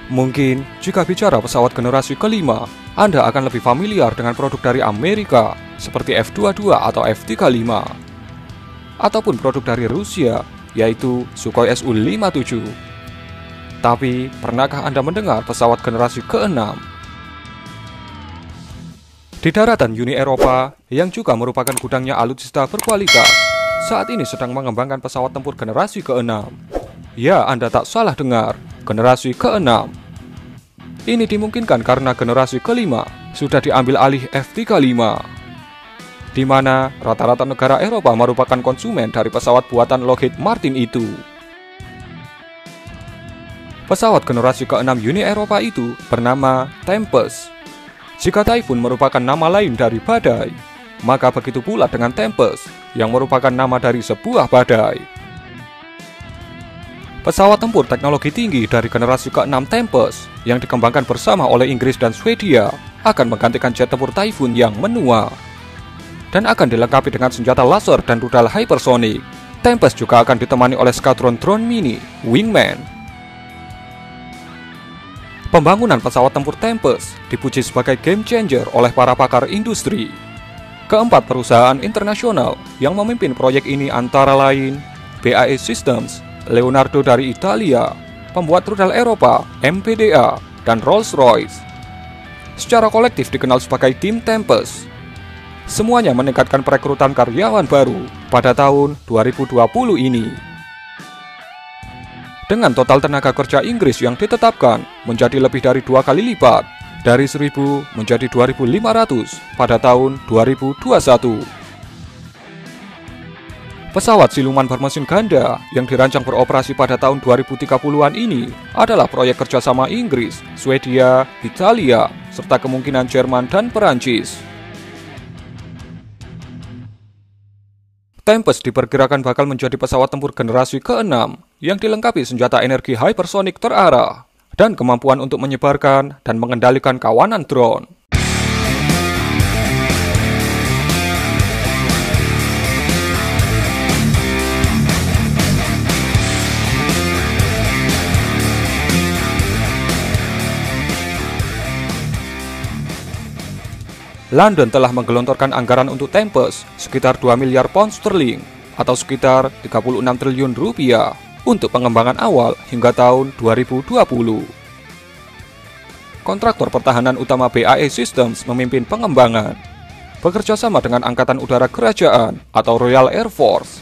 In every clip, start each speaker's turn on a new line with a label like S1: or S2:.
S1: Mungkin jika bicara pesawat generasi kelima, Anda akan lebih familiar dengan produk dari Amerika seperti F-22 atau F-35, ataupun produk dari Rusia yaitu Sukhoi Su-57. Tapi pernahkah Anda mendengar pesawat generasi ke-6? Di daratan Uni Eropa yang juga merupakan gudangnya alutsista berkualitas, saat ini sedang mengembangkan pesawat tempur generasi ke-6. Ya, Anda tak salah dengar, generasi ke-6. Ini dimungkinkan karena generasi kelima sudah diambil alih F-35, di mana rata-rata negara Eropa merupakan konsumen dari pesawat buatan Lockheed Martin itu. Pesawat generasi ke-6 Uni Eropa itu bernama Tempest. Jika Typhoon merupakan nama lain dari badai, maka begitu pula dengan Tempest yang merupakan nama dari sebuah badai. Pesawat tempur teknologi tinggi dari generasi ke-6 Tempest yang dikembangkan bersama oleh Inggris dan Swedia akan menggantikan jet tempur Typhoon yang menua dan akan dilengkapi dengan senjata laser dan rudal hypersonic. Tempest juga akan ditemani oleh skadron drone mini Wingman. Pembangunan pesawat tempur Tempest dipuji sebagai game changer oleh para pakar industri. Keempat perusahaan internasional yang memimpin proyek ini antara lain BAE Systems, Leonardo dari Italia, pembuat rudal Eropa, MBDA, dan Rolls-Royce. Secara kolektif dikenal sebagai tim Tempest. Semuanya meningkatkan perekrutan karyawan baru pada tahun 2020 ini. Dengan total tenaga kerja Inggris yang ditetapkan menjadi lebih dari 2 kali lipat, dari 1.000 menjadi 2.500 pada tahun 2021. Pesawat siluman bermesin ganda yang dirancang beroperasi pada tahun 2030-an ini adalah proyek kerjasama Inggris, Swedia, Italia, serta kemungkinan Jerman dan Perancis. Tempest diperkirakan bakal menjadi pesawat tempur generasi ke-6 yang dilengkapi senjata energi hypersonic terarah dan kemampuan untuk menyebarkan dan mengendalikan kawanan drone. London telah menggelontorkan anggaran untuk Tempest sekitar 2 miliar pound sterling atau sekitar 36 triliun rupiah untuk pengembangan awal hingga tahun 2020. Kontraktor pertahanan utama BAE Systems memimpin pengembangan, bekerja sama dengan Angkatan Udara Kerajaan atau Royal Air Force.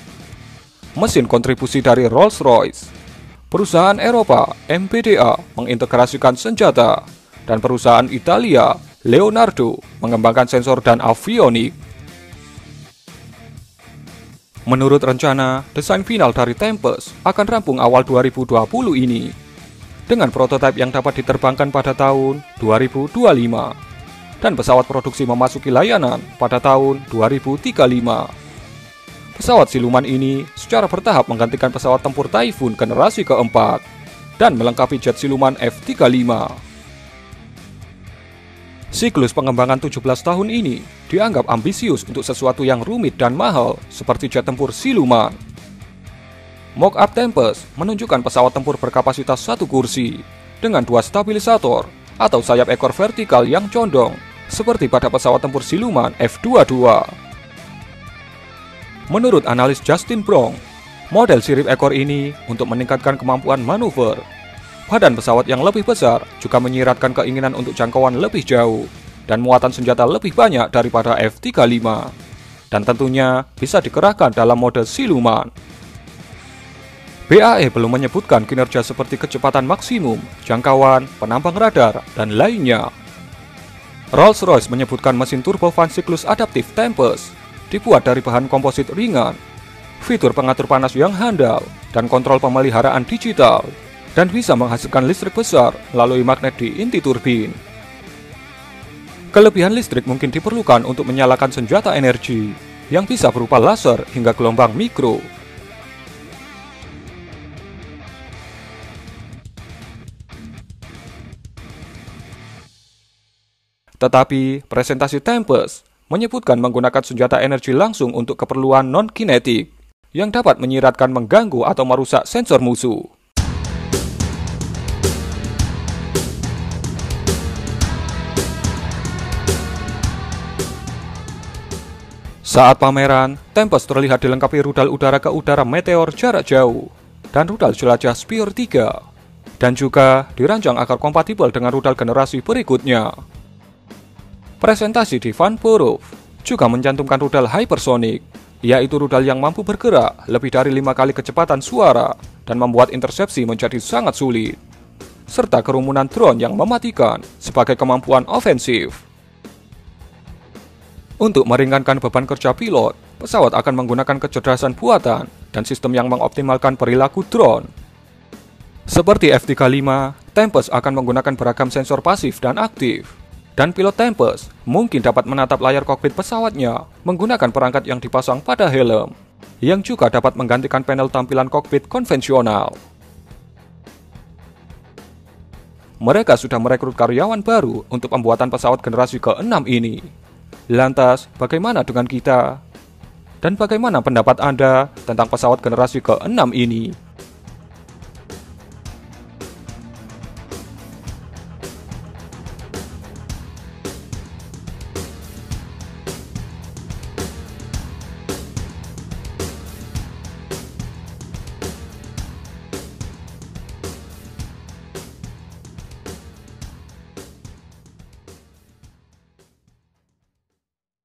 S1: Mesin kontribusi dari Rolls-Royce, perusahaan Eropa MBDA mengintegrasikan senjata, dan perusahaan Italia Leonardo mengembangkan sensor dan avionik. Menurut rencana, desain final dari Tempest akan rampung awal 2020 ini, dengan prototipe yang dapat diterbangkan pada tahun 2025, dan pesawat produksi memasuki layanan pada tahun 2035. Pesawat siluman ini secara bertahap menggantikan pesawat tempur Typhoon generasi keempat, dan melengkapi jet siluman F-35. Siklus pengembangan 17 tahun ini dianggap ambisius untuk sesuatu yang rumit dan mahal seperti jet tempur siluman. Mock-up Tempest menunjukkan pesawat tempur berkapasitas 1 kursi dengan 2 stabilisator atau sayap ekor vertikal yang condong seperti pada pesawat tempur siluman F-22. Menurut analis Justin Brong, model sirip ekor ini untuk meningkatkan kemampuan manuver. Badan pesawat yang lebih besar juga menyiratkan keinginan untuk jangkauan lebih jauh dan muatan senjata lebih banyak daripada F-35, dan tentunya bisa dikerahkan dalam mode siluman. BAE belum menyebutkan kinerja seperti kecepatan maksimum, jangkauan, penampang radar, dan lainnya. Rolls-Royce menyebutkan mesin turbofan siklus adaptif Tempest dibuat dari bahan komposit ringan, fitur pengatur panas yang handal, dan kontrol pemeliharaan digital, dan bisa menghasilkan listrik besar melalui magnet di inti turbin. Kelebihan listrik mungkin diperlukan untuk menyalakan senjata energi yang bisa berupa laser hingga gelombang mikro. Tetapi presentasi Tempest menyebutkan menggunakan senjata energi langsung untuk keperluan non-kinetik yang dapat menyiratkan, mengganggu, atau merusak sensor musuh. Saat pameran, Tempest terlihat dilengkapi rudal udara ke udara Meteor jarak jauh dan rudal jelajah Spear 3, dan juga dirancang agar kompatibel dengan rudal generasi berikutnya. Presentasi di Vanporof juga mencantumkan rudal hypersonic, yaitu rudal yang mampu bergerak lebih dari 5 kali kecepatan suara dan membuat intersepsi menjadi sangat sulit, serta kerumunan drone yang mematikan sebagai kemampuan ofensif. Untuk meringankan beban kerja pilot, pesawat akan menggunakan kecerdasan buatan dan sistem yang mengoptimalkan perilaku drone. Seperti F-35, Tempest akan menggunakan beragam sensor pasif dan aktif, dan pilot Tempest mungkin dapat menatap layar kokpit pesawatnya menggunakan perangkat yang dipasang pada helm, yang juga dapat menggantikan panel tampilan kokpit konvensional. Mereka sudah merekrut karyawan baru untuk pembuatan pesawat generasi ke-6 ini. Lantas, bagaimana dengan kita? Dan bagaimana pendapat Anda tentang pesawat generasi ke-6 ini?